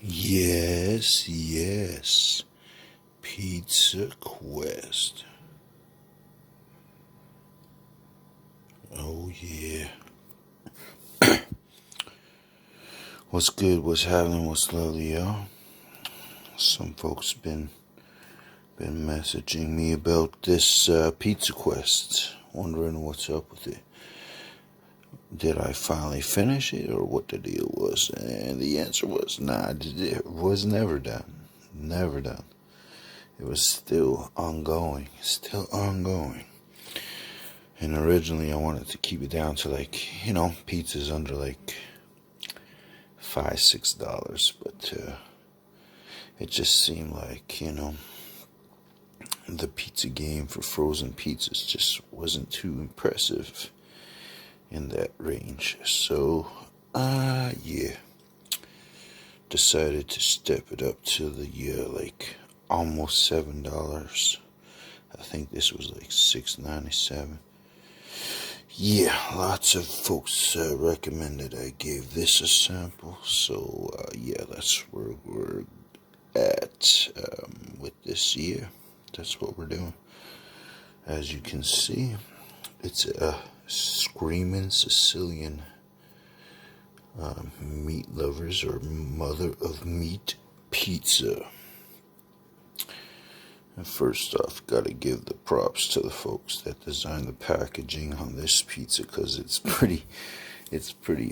Yes, yes. Pizza Quest. Oh yeah. What's good? What's happening? What's lovely, y'all? Some folks been messaging me about this Pizza Quest, wondering what's up with it. Did I finally finish it, or what the deal was? And the answer was, nah, it was never done. Never done. It was still ongoing. And originally I wanted to keep it down to pizzas under $5-6, but it just seemed like, the pizza game for frozen pizzas just wasn't too impressive in that range. So, yeah, decided to step it up to the almost $7. I think this was like $6.97. Yeah, lots of folks recommended I gave this a sample. So, yeah, that's where we're at with this year. That's what we're doing. As you can see, it's a Screamin Sicilian meat lovers or mother of meat pizza. And first off, gotta give the props to the folks that designed the packaging on this pizza, because it's pretty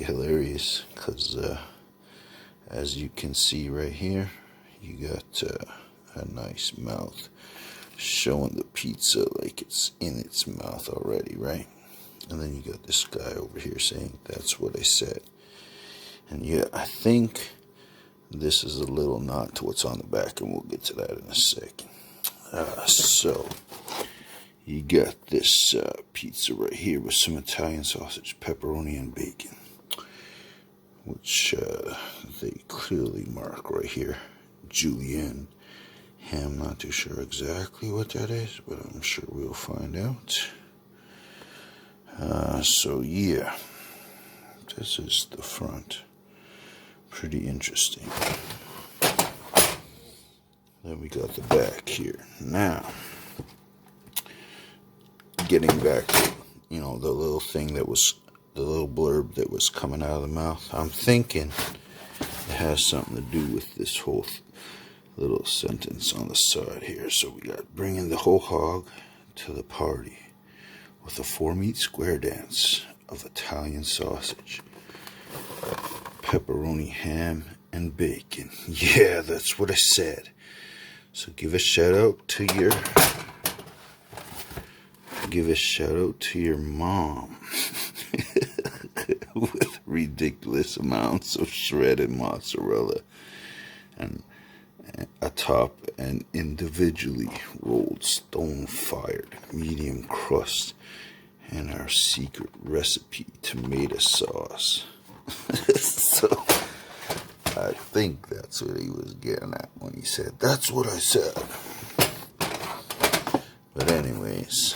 hilarious. Because as you can see right here, you got a nice mouth showing the pizza like it's in its mouth already, right? And then you got this guy over here saying, "That's what I said." And yeah, I think this is a little nod to what's on the back, and we'll get to that in a second. So, you got this pizza right here with some Italian sausage, pepperoni, and bacon, which they clearly mark right here, Julienne ham. Not too sure exactly what that is, but I'm sure we'll find out. So yeah, this is the front. Pretty interesting. Then we got the back here. Now, getting back to, the little thing that was, the little blurb that was coming out of the mouth, I'm thinking it has something to do with this whole little sentence on the side here. So we got bringing the whole hog to the party with a 4-meat square dance of Italian sausage, pepperoni, ham, and bacon. Yeah, that's what I said. So give a shout out to your mom with ridiculous amounts of shredded mozzarella and atop an individually rolled stone-fired medium crust and our secret recipe tomato sauce. So I think that's what he was getting at when he said, "That's what I said." But anyways,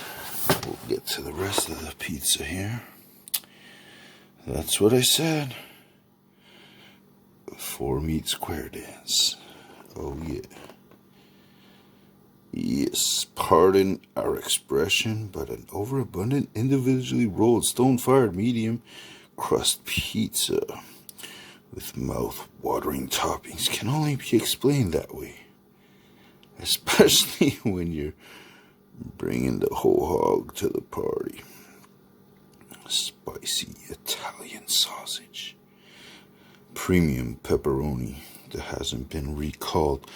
we'll get to the rest of the pizza here. That's what I said. 4-meat square dance. Oh yeah. Yes, pardon our expression, but an overabundant, individually rolled, stone-fired medium crust pizza with mouth-watering toppings can only be explained that way. Especially when you're bringing the whole hog to the party. Spicy Italian sausage. Premium pepperoni that hasn't been recalled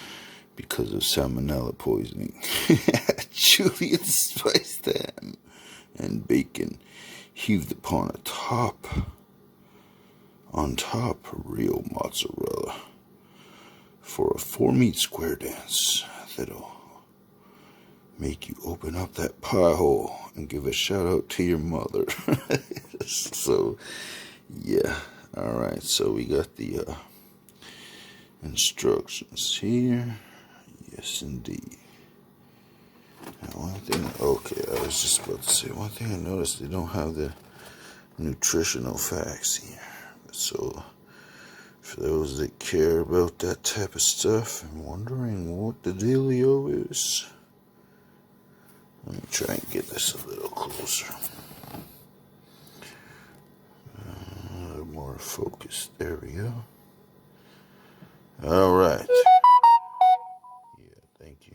because of salmonella poisoning. Julienne spiced ham and bacon heaved upon on top, real mozzarella for a 4-meat square dance that'll make you open up that pie hole and give a shout out to your mother. So, yeah. Alright, so we got the instructions here. Yes, indeed. Now, I was just about to say, one thing I noticed, they don't have the nutritional facts here. So, For those that care about that type of stuff and wondering what the dealio is, let me try and get this a little closer. More focused. There we go. All right. Yeah, thank you.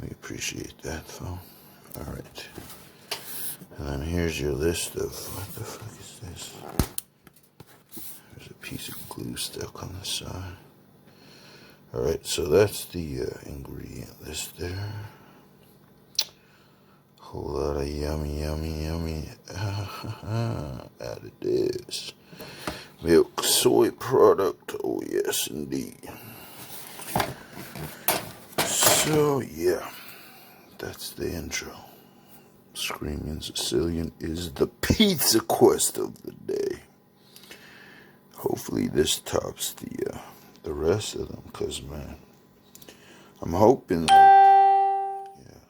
We appreciate that, phone. All right. And then here's your list of, what the fuck is this? There's a piece of glue stuck on the side. All right, so that's the ingredient list there. Whole lot of yummy additives. Milk, soy product, oh yes indeed. So yeah, that's the intro. Screamin Sicilian is the pizza quest of the day. Hopefully this tops the rest of them, cause man, I'm hoping that, yeah,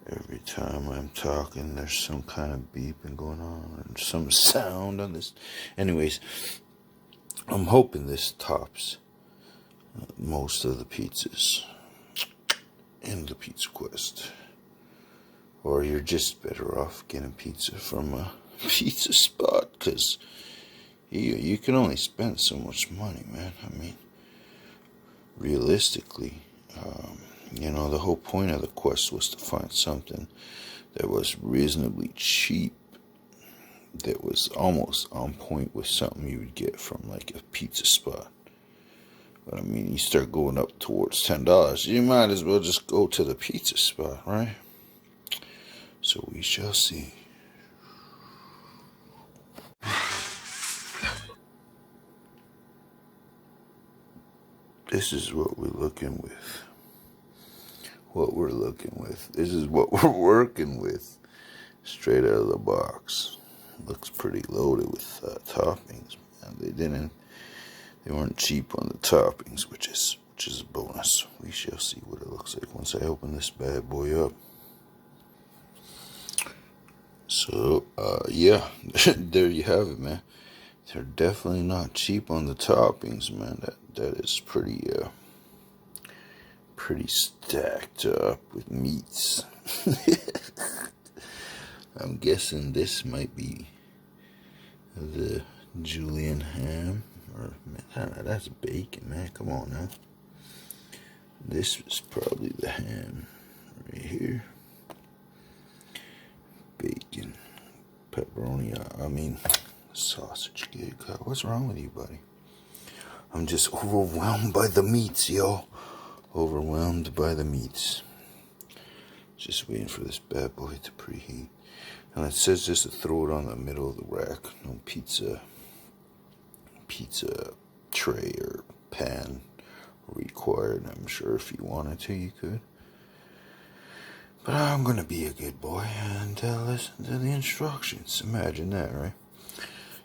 every time I'm talking there's some kind of beeping going on and some sound on this. Anyways, I'm hoping this tops most of the pizzas in the pizza quest. Or you're just better off getting pizza from a pizza spot, because you can only spend so much money, man. I mean, realistically, you know, the whole point of the quest was to find something that was reasonably cheap, that was almost on point with something you would get from like a pizza spot. But I mean, you start going up towards $10, you might as well just go to the pizza spot, right? So we shall see. This is what we're looking with. This is what we're working with. Straight out of the box. Looks pretty loaded with toppings. Man, they weren't cheap on the toppings, which is a bonus. We shall see what it looks like once I open this bad boy up. So, yeah, there you have it, man. They're definitely not cheap on the toppings, man. That is pretty stacked up with meats. I'm guessing this might be the Julienne ham, or man, I don't know, that's bacon, man. Come on now. This is probably the ham right here. Bacon, pepperoni. I mean, sausage gig. What's wrong with you, buddy? I'm just overwhelmed by the meats, yo. Overwhelmed by the meats. Just waiting for this bad boy to preheat. And it says just to throw it on the middle of the rack. No pizza tray or pan required. I'm sure if you wanted to, you could. But I'm going to be a good boy and listen to the instructions. Imagine that, right?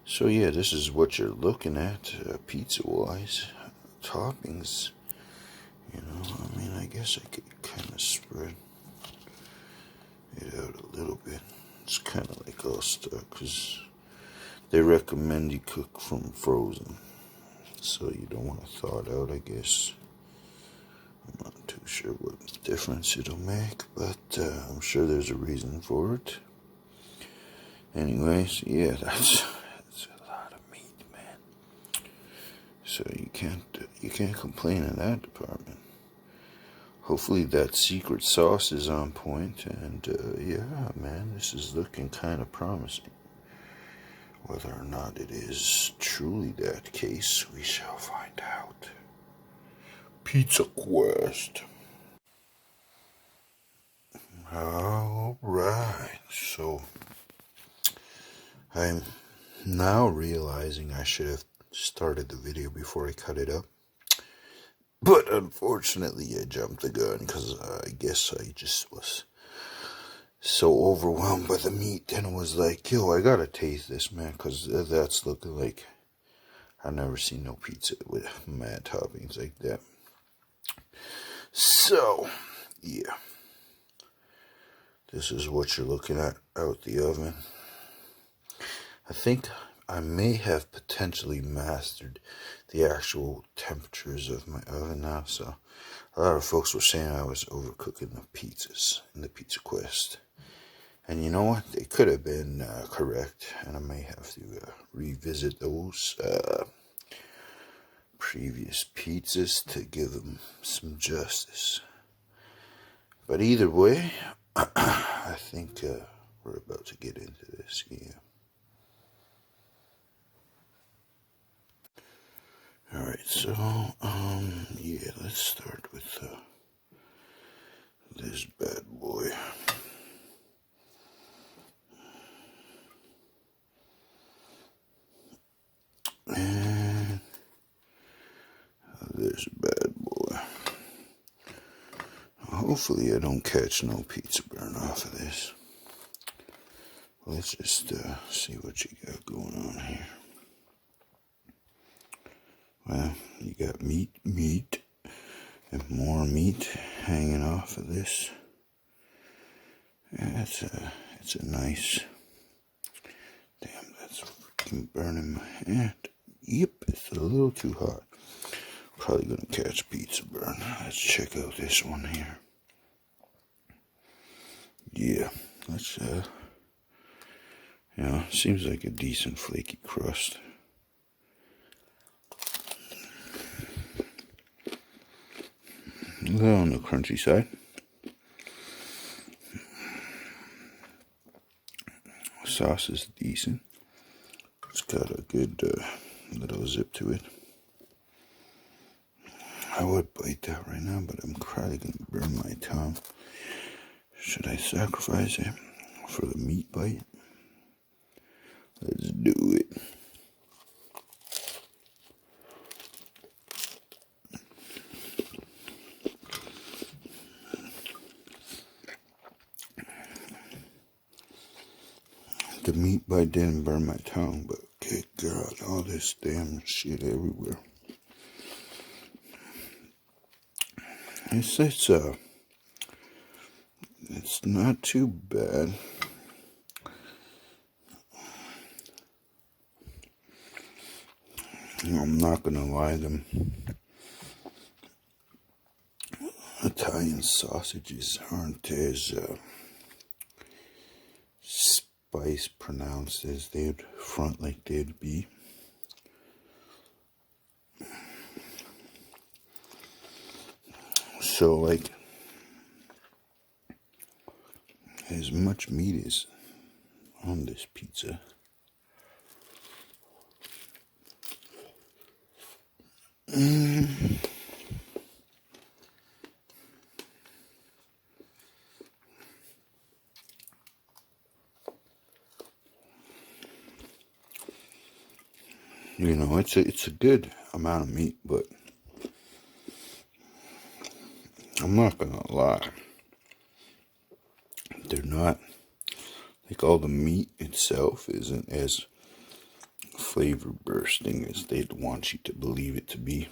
So yeah, this is what you're looking at, pizza-wise. Toppings, you know, I mean, I guess I could kind of spread it out a little bit. It's kind of like all stuff, because they recommend you cook from frozen. So you don't want to thaw it out, I guess. I'm not too sure what difference it'll make, but I'm sure there's a reason for it. Anyways, yeah, that's a lot of meat, man. So you can't complain in that department. Hopefully that secret sauce is on point, and yeah, man, this is looking kind of promising. Whether or not it is truly that case, we shall find out. Pizza Quest. Alright, so I'm now realizing I should have started the video before I cut it up. But unfortunately I jumped the gun because I guess I just was so overwhelmed by the meat and was like, yo, I gotta taste this, man, because that's looking like I've never seen no pizza with mad toppings like that. So, yeah. This is what you're looking at out the oven. I think I may have potentially mastered the actual temperatures of my oven now, so a lot of folks were saying I was overcooking the pizzas in the Pizza Quest. And you know what? They could have been correct, and I may have to revisit those previous pizzas to give them some justice. But either way, I think we're about to get into this, yeah. Alright, so, yeah, let's start with this bad boy. And this bad boy. Hopefully I don't catch no pizza burn off of this. Let's just see what you got going on here. Well, you got meat, and more meat hanging off of this. Yeah, it's a nice. Damn, that's freaking burning my hand. Yep, it's a little too hot. Probably gonna catch pizza burn. Let's check out this one here. Yeah, let's seems like a decent flaky crust. A little on the crunchy side. Sauce is decent. It's got a good little zip to it. I would bite that right now, but I'm probably going to burn my tongue. Should I sacrifice it for the meat bite? Let's do it. The meat bite didn't burn my tongue, but good God, all this damn shit everywhere. It's not too bad. I'm not gonna lie, them Italian sausages aren't as spice pronounced as they'd front like they'd be. So like as much meat as on this pizza. You know, it's a good amount of meat, but I'm not gonna lie. They're not, like, all the meat itself isn't as flavor bursting as they'd want you to believe it to be.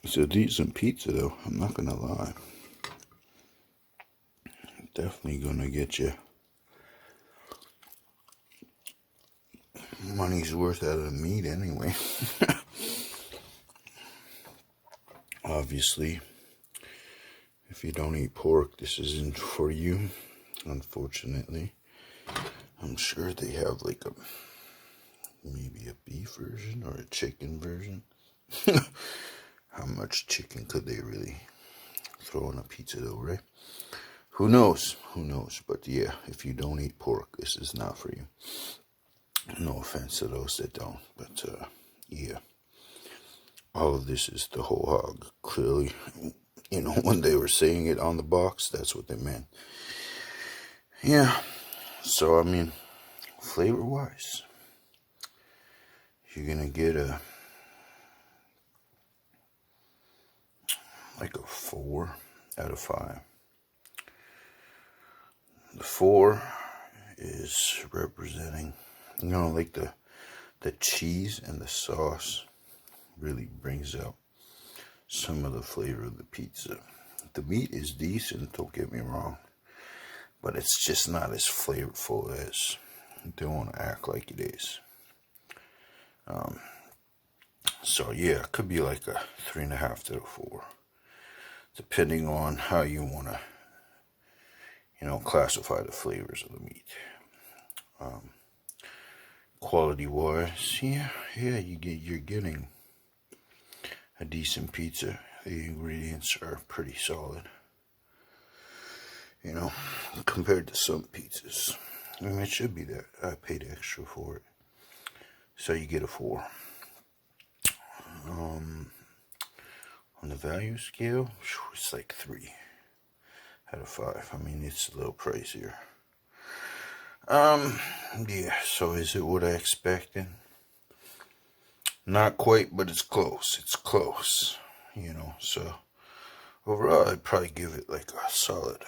It's a decent pizza though, I'm not gonna lie. Definitely gonna get you money's worth out of the meat anyway. Obviously, if you don't eat pork, this isn't for you, unfortunately. I'm sure they have like maybe a beef version or a chicken version. How much chicken could they really throw on a pizza though, right? Who knows? Who knows? But yeah, if you don't eat pork, this is not for you. No offense to those that don't, but yeah. All of this is the whole hog. Clearly, you know, when they were saying it on the box, that's what they meant. Yeah, so I mean, flavor-wise, you're gonna get like a 4 out of 5. The 4 is representing, you know, like the cheese and the sauce really brings out some of the flavor of the pizza. The meat is decent, don't get me wrong, but it's just not as flavorful as Don't want to act like it is. So yeah, it could be like a 3.5 to a 4, depending on how you want to, classify the flavors of the meat. Quality wise, yeah, you're getting a decent pizza. The ingredients are pretty solid, compared to some pizzas. I mean, it should be that. I paid extra for it. So you get a 4. On the value scale, it's like 3 out of 5. I mean, it's a little pricier. Yeah, so is it what I expected? Not quite, but it's close. It's close, so overall, I'd probably give it like a solid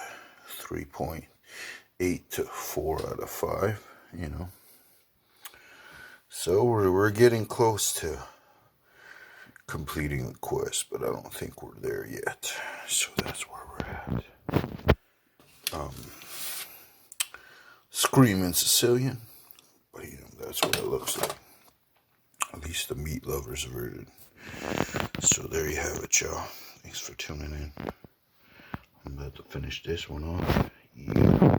3.8 to 4 out of 5, So we're getting close to completing the quest, but I don't think we're there yet. So that's where we're at. Screamin Sicilian, but that's what it looks like. At least the meat lovers version. So there you have it, y'all. Thanks for tuning in. I'm about to finish this one off. Yeah.